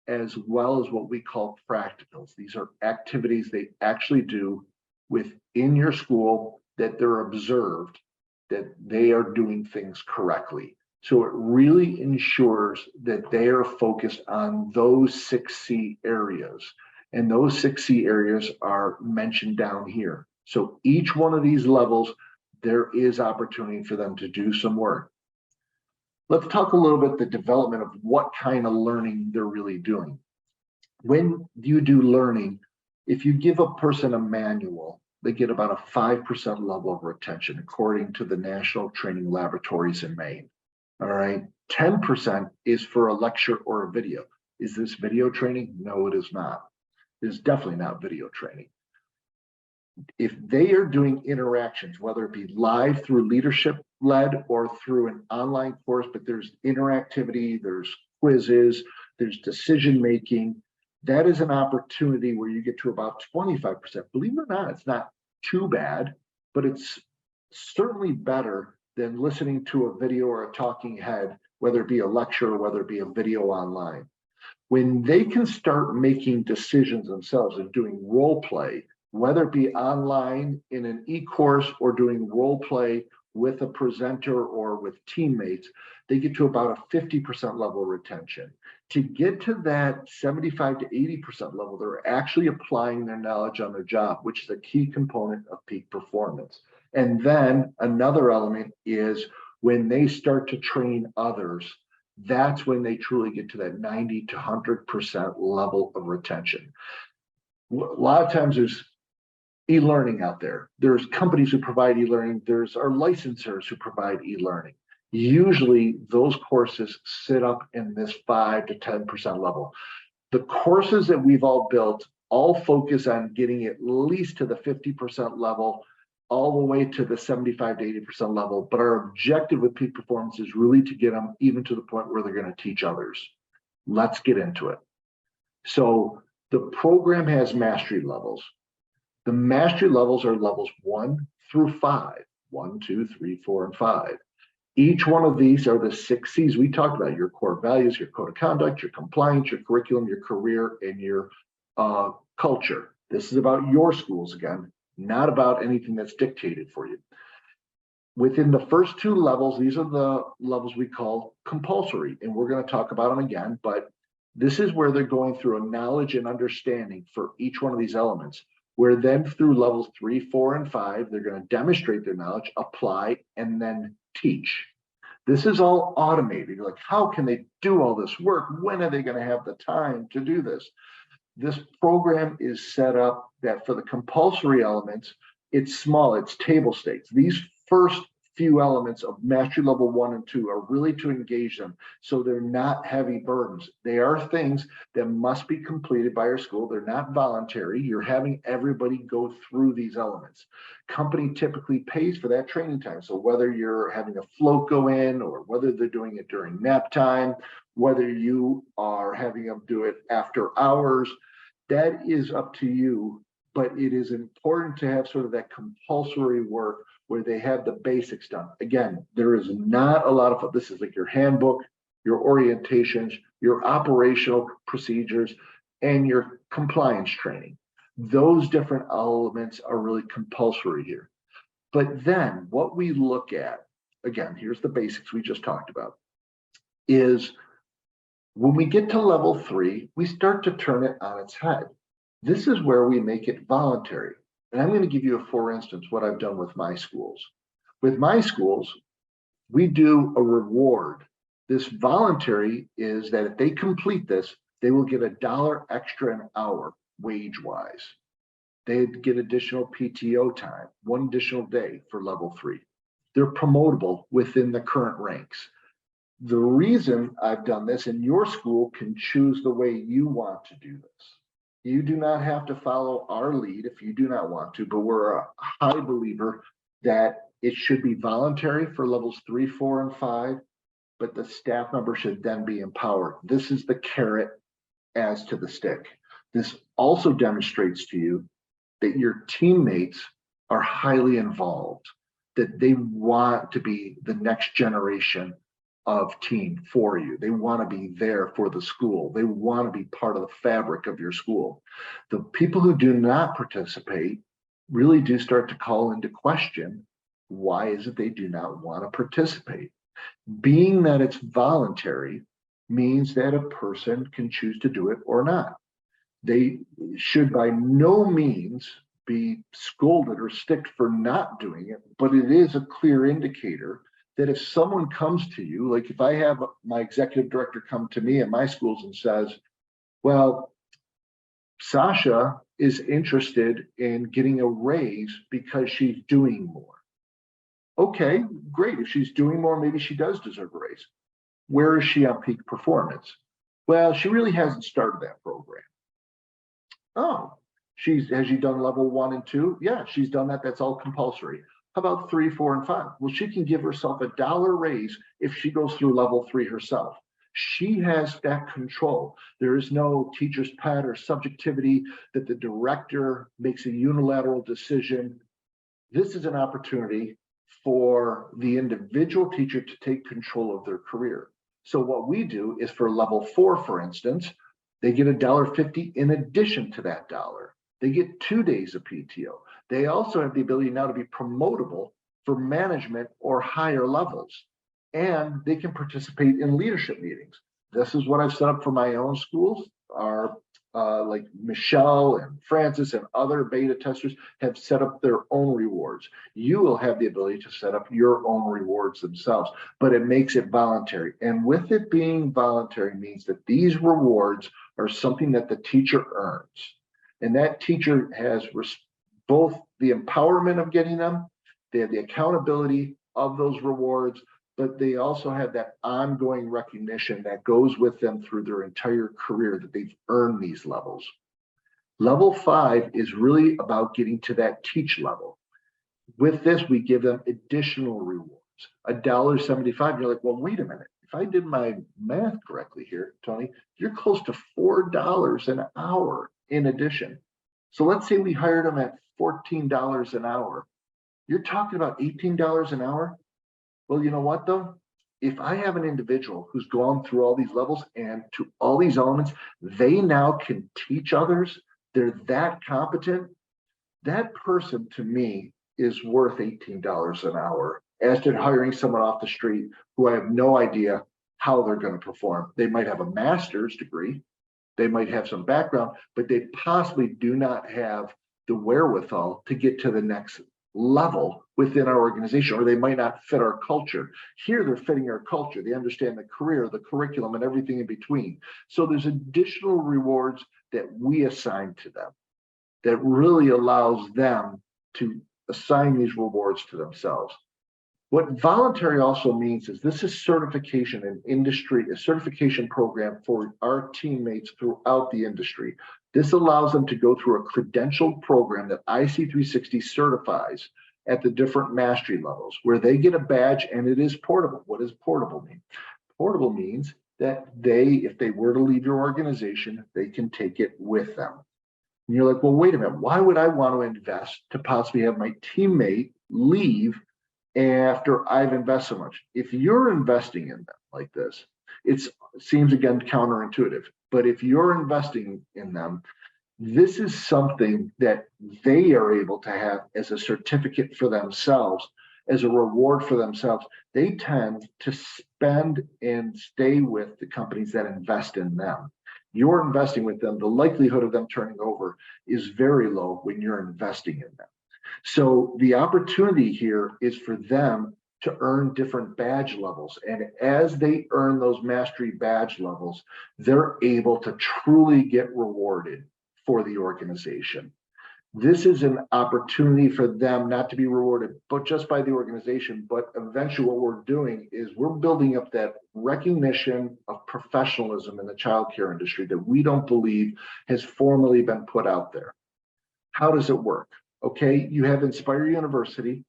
as well as what we call practicals. These are activities they actually do within your school that they're observed that they are doing things correctly. So it really ensures that they are focused on those 6 C areas. And those 6 C areas are mentioned down here. So each one of these levels, there is opportunity for them to do some work. Let's talk a little bit the development of what kind of learning they're really doing. When you do learning, if you give a person a manual, they get about a 5% level of retention, according to the National Training Laboratories in Maine. All right, 10% is for a lecture or a video. Is this video training? No, it is not. It is definitely not video training. If they are doing interactions, whether it be live through leadership led or through an online course, but there's interactivity, there's quizzes, there's decision making, that is an opportunity where you get to about 25%. Believe it or not, it's not too bad, but it's certainly better than listening to a video or a talking head, whether it be a lecture or whether it be a video online. When they can start making decisions themselves and doing role play, whether it be online in an e-course or doing role play with a presenter or with teammates, they get to about a 50% level of retention. To get to that 75 to 80% level, they're actually applying their knowledge on their job, which is a key component of peak performance. And then another element is when they start to train others, that's when they truly get to that 90 to 100% level of retention. A lot of times there's e-learning out there. There's companies who provide e-learning. There's our licensors who provide e-learning. Usually those courses sit up in this 5 to 10% level. The courses that we've all built all focus on getting at least to the 50% level, all the way to the 75 to 80% level. But our objective with peak performance is really to get them even to the point where they're going to teach others. Let's get into it. So the program has mastery levels. The mastery levels are levels 1 through 5, 1, 2, 3, 4, and 5. Each one of these are the 6 C's we talked about: your core values, your code of conduct, your compliance, your curriculum, your career, and your culture. This is about your schools again, not about anything that's dictated for you. Within the first 2 levels, these are the levels we call compulsory, and we're going to talk about them again, but this is where they're going through a knowledge and understanding for each one of these elements, where then through levels 3, 4, and 5, they're going to demonstrate their knowledge, apply, and then teach. This is all automated. You're like, how can they do all this work? When are they going to have the time to do this? This program is set up that for the compulsory elements, it's small, it's table stakes. These first few elements of mastery level 1 and 2 are really to engage them so they're not heavy burdens. They are things that must be completed by your school. They're not voluntary. You're having everybody go through these elements. Company typically pays for that training time. So whether you're having a float go in or whether they're doing it during nap time, whether you are having them do it after hours, that is up to you. But it is important to have sort of that compulsory work where they have the basics done. Again, there is not a lot of, this is like your handbook, your orientations, your operational procedures, and your compliance training. Those different elements are really compulsory here. But then what we look at, again, here's the basics we just talked about, is when we get to level 3, we start to turn it on its head. This is where we make it voluntary. And I'm going to give you a for instance, what I've done with my schools. With my schools, we do a reward. This voluntary is that if they complete this, they will get $1 extra an hour wage-wise. They'd get additional PTO time, 1 additional day for level 3. They're promotable within the current ranks. The reason I've done this, and your school can choose the way you want to do this. You do not have to follow our lead if you do not want to, but we're a high believer that it should be voluntary for levels 3, 4, and 5, but the staff member should then be empowered. This is the carrot as to the stick. This also demonstrates to you that your teammates are highly involved, that they want to be the next generation of team for you. They want to be there for the school. They want to be part of the fabric of your school. The people who do not participate really do start to call into question, why is it they do not want to participate? Being that it's voluntary means that a person can choose to do it or not. They should by no means be scolded or sticked for not doing it, but it is a clear indicator that if someone comes to you, like if I have my executive director come to me at my schools and says, well, Sasha is interested in getting a raise because she's doing more. Okay, great. If she's doing more, maybe she does deserve a raise. Where is she on peak performance? Well, she really hasn't started that program. Oh, has she done level 1 and 2? Yeah, she's done that. That's all compulsory. How about 3, 4, and 5? Well, she can give herself $1 raise if she goes through level 3 herself. She has that control. There is no teacher's pet or subjectivity that the director makes a unilateral decision. This is an opportunity for the individual teacher to take control of their career. So what we do is for level 4, for instance, they get $1.50 in addition to that dollar. They get 2 days of PTO. They also have the ability now to be promotable for management or higher levels, and they can participate in leadership meetings. This is what I've set up for my own schools. Our like Michelle and Francis and other beta testers have set up their own rewards. You will have the ability to set up your own rewards themselves, but it makes it voluntary. And with it being voluntary means that these rewards are something that the teacher earns. And that teacher has both the empowerment of getting them, they have the accountability of those rewards, but they also have that ongoing recognition that goes with them through their entire career that they've earned these levels. Level 5 is really about getting to that teach level. With this, we give them additional rewards, $1.75. You're like, well, wait a minute. If I did my math correctly here, Tony, you're close to $4 an hour in addition. So let's say we hired them at $14 an hour. You're talking about $18 an hour. Well, you know what though? If I have an individual who's gone through all these levels and to all these elements, they now can teach others, they're that competent, that person to me is worth $18 an hour as to hiring someone off the street who I have no idea how they're going to perform. They might have a master's degree, they might have some background, but they possibly do not have the wherewithal to get to the next level within our organization, or they might not fit our culture. Here, they're fitting our culture. They understand the career, the curriculum, and everything in between. So there's additional rewards that we assign to them that really allows them to assign these rewards to themselves. What voluntary also means is this is certification in industry, a certification program for our teammates throughout the industry. This allows them to go through a credentialed program that IC360 certifies at the different mastery levels, where they get a badge and it is portable. What does portable mean? Portable means that if they were to leave your organization, they can take it with them. And you're like, well, wait a minute, why would I want to invest to possibly have my teammate leave after I've invested so much? If you're investing in them like this, it seems again counterintuitive, but if you're investing in them, this is something that they are able to have as a certificate for themselves, as a reward for themselves. They tend to spend and stay with the companies that invest in them. You're investing with them, the likelihood of them turning over is very low when you're investing in them. So the opportunity here is for them to earn different badge levels. And as they earn those mastery badge levels, they're able to truly get rewarded for the organization. This is an opportunity for them not to be rewarded, but just by the organization. But eventually what we're doing is we're building up that recognition of professionalism in the childcare industry that we don't believe has formally been put out there. How does it work? Okay, you have Inspire University.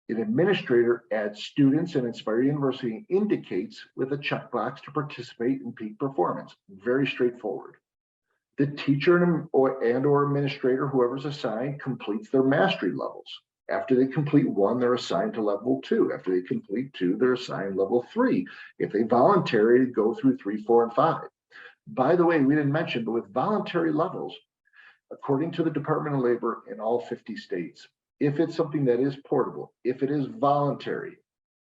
An administrator adds students, and Inspire University indicates with a checkbox to participate in peak performance. Very straightforward. The teacher and or administrator, whoever's assigned, completes their mastery levels. After they complete 1, they're assigned to level 2. After they complete 2, they're assigned level 3. If they voluntarily go through 3, 4, and 5. By the way, we didn't mention, but with voluntary levels, according to the Department of Labor in all 50 states, if it's something that is portable, if it is voluntary,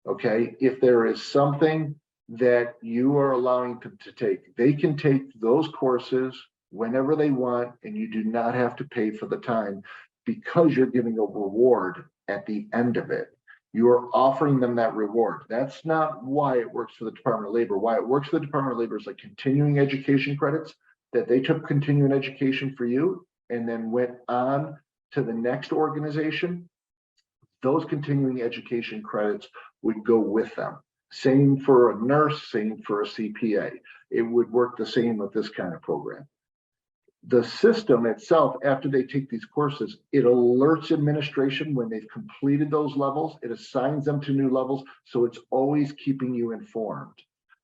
okay, if there is something that you are allowing them to take, they can take those courses whenever they want, and you do not have to pay for the time because you're giving a reward at the end of it. You are offering them that reward. That's not why it works for the Department of Labor. Why it works for the Department of Labor is like continuing education credits, that they took continuing education for you and then went on to the next organization. Those continuing education credits would go with them. Same for a nurse, same for a CPA. It would work the same with this kind of program. The system itself, after they take these courses, it alerts administration when they've completed those levels. It assigns them to new levels, so it's always keeping you informed.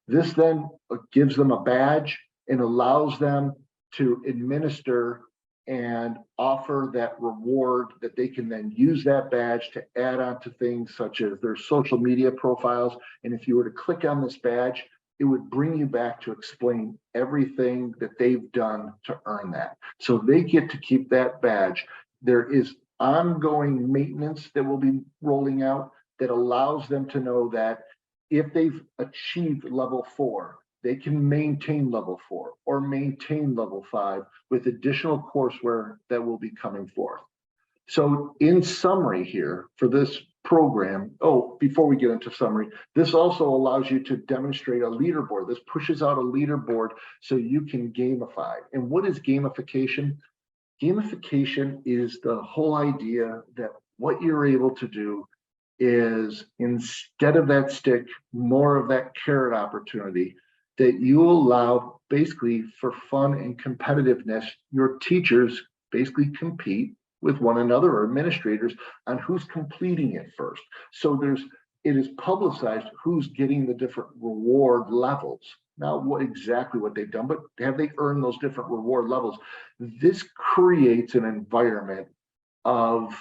This then gives them a badge and allows them to administer and offer that reward that they can then use that badge to add on to things such as their social media profiles. And if you were to click on this badge, it would bring you back to explain everything that they've done to earn that. So they get to keep that badge. There is ongoing maintenance that will be rolling out that allows them to know that if they've achieved level 4, they can maintain level 4 or maintain level 5 with additional courseware that will be coming forth. So in summary here for this program, before we get into summary, this also allows you to demonstrate a leaderboard. This pushes out a leaderboard so you can gamify. And what is gamification? Gamification is the whole idea that what you're able to do is, instead of that stick, more of that carrot opportunity, that you allow basically for fun and competitiveness, your teachers basically compete with one another or administrators on who's completing it first. So it is publicized who's getting the different reward levels. Not exactly what they've done, but have they earned those different reward levels? This creates an environment of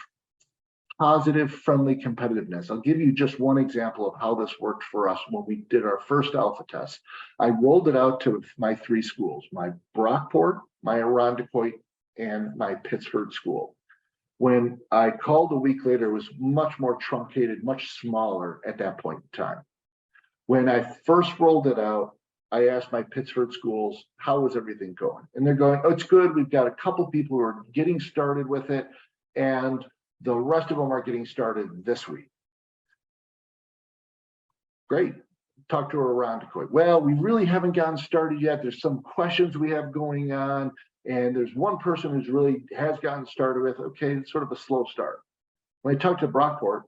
positive, friendly competitiveness. I'll give you just one example of how this worked for us when we did our first alpha test. I rolled it out to my 3 schools, my Brockport, my Irondequoit, and my Pittsford school. When I called a week later, it was much more truncated, much smaller at that point in time. When I first rolled it out, I asked my Pittsford schools, how was everything going? And they're going, oh, it's good. We've got a couple people who are getting started with it, and the rest of them are getting started this week. Great. Talk to her around to quick. Well, we really haven't gotten started yet. There's some questions we have going on, and there's one person who's really has gotten started with. Okay, it's sort of a slow start. When I talked to Brockport,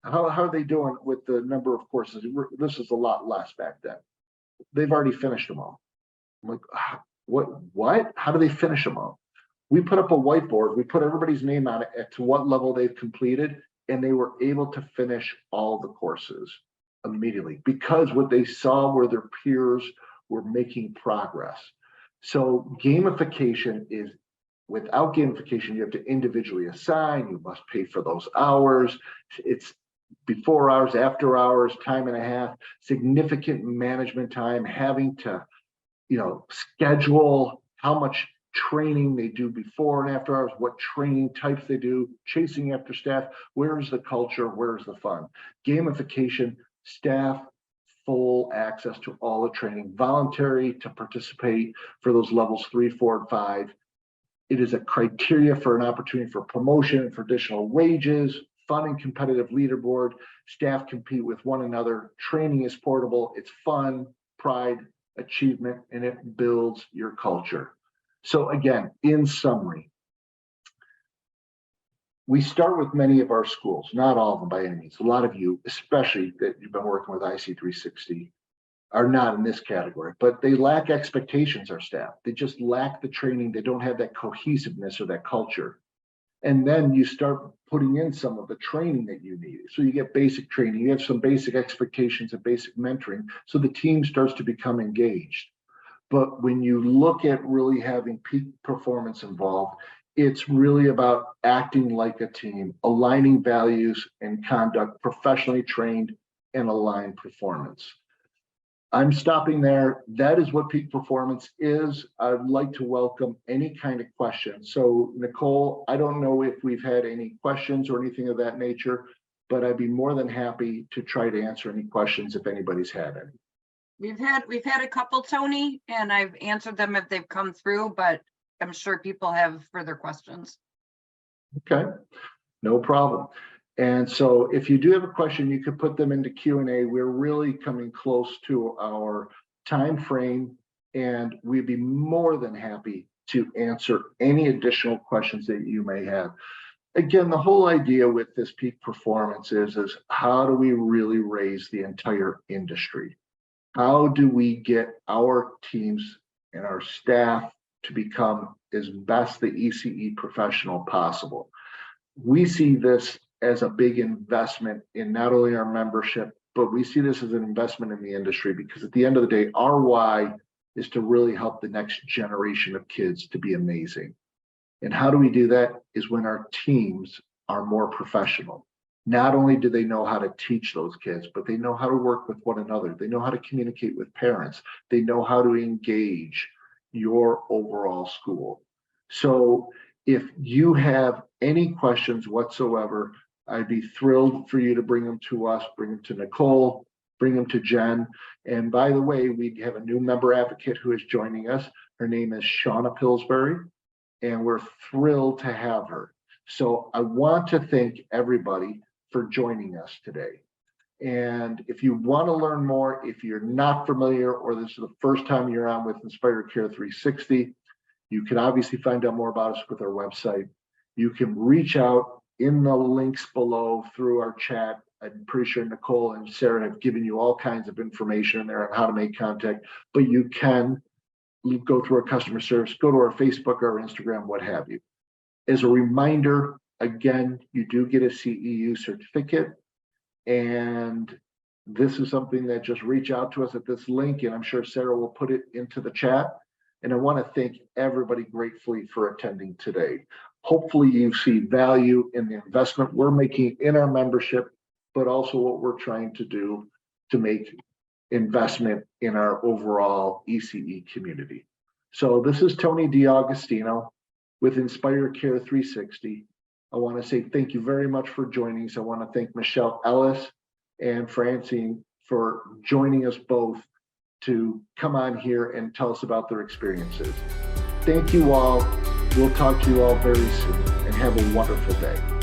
how are they doing with the number of courses? This is a lot less back then. They've already finished them all. I'm like, what? How do they finish them all? We put up a whiteboard. We put everybody's name on it to what level they've completed, and they were able to finish all the courses immediately because what they saw were their peers were making progress. So gamification is, without gamification, you have to individually assign, you must pay for those hours. It's before hours, after hours, time and a half, significant management time, having to, schedule how much training they do before and after hours, what training types they do, chasing after staff, where's the culture, where's the fun. Gamification, staff, full access to all the training, voluntary to participate for those levels 3, 4, and 5. It is a criteria for an opportunity for promotion, for additional wages, fun and competitive leaderboard. Staff compete with one another. Training is portable. It's fun, pride, achievement, and it builds your culture. So again, in summary, we start with many of our schools, not all of them by any means. A lot of you, especially that you've been working with IC360, are not in this category, but they lack expectations, our staff. They just lack the training. They don't have that cohesiveness or that culture. And then you start putting in some of the training that you need. So you get basic training, you have some basic expectations and basic mentoring. So the team starts to become engaged. But when you look at really having peak performance involved, it's really about acting like a team, aligning values and conduct, professionally trained and aligned performance. I'm stopping there. That is what peak performance is. I'd like to welcome any kind of questions. So Nicole, I don't know if we've had any questions or anything of that nature, but I'd be more than happy to try to answer any questions if anybody's had any. We've had a couple, Tony, and I've answered them if they've come through, but I'm sure people have further questions. Okay, no problem. And so if you do have a question, you could put them into Q&A. We're really coming close to our time frame, and we'd be more than happy to answer any additional questions that you may have. Again, the whole idea with this peak performance is how do we really raise the entire industry? How do we get our teams and our staff to become as best the ECE professional possible? We see this as a big investment in not only our membership, but we see this as an investment in the industry, because at the end of the day, our why is to really help the next generation of kids to be amazing. And how do we do that is when our teams are more professional. Not only do they know how to teach those kids, but they know how to work with one another. They know how to communicate with parents. They know how to engage your overall school. So if you have any questions whatsoever, I'd be thrilled for you to bring them to us, bring them to Nicole, bring them to Jen. And by the way, we have a new member advocate who is joining us. Her name is Shauna Pillsbury, and we're thrilled to have her. So I want to thank everybody for joining us today. And if you want to learn more, if you're not familiar or this is the first time you're on with Inspire Care 360, you can obviously find out more about us with our website. You can reach out in the links below through our chat. I'm pretty sure Nicole and Sarah have given you all kinds of information in there on how to make contact, but you can go through our customer service, go to our Facebook or our Instagram, what have you. As a reminder, again, you do get a CEU certificate, and this is something that just reach out to us at this link, and I'm sure Sarah will put it into the chat. And I want to thank everybody gratefully for attending today. Hopefully you see value in the investment we're making in our membership, but also what we're trying to do to make investment in our overall ECE community. So this is Tony D'Agostino with Inspire Care 360. I want to say thank you very much for joining us. I want to thank Michelle Ellis and Francine for joining us both to come on here and tell us about their experiences. Thank you all. We'll talk to you all very soon, and have a wonderful day.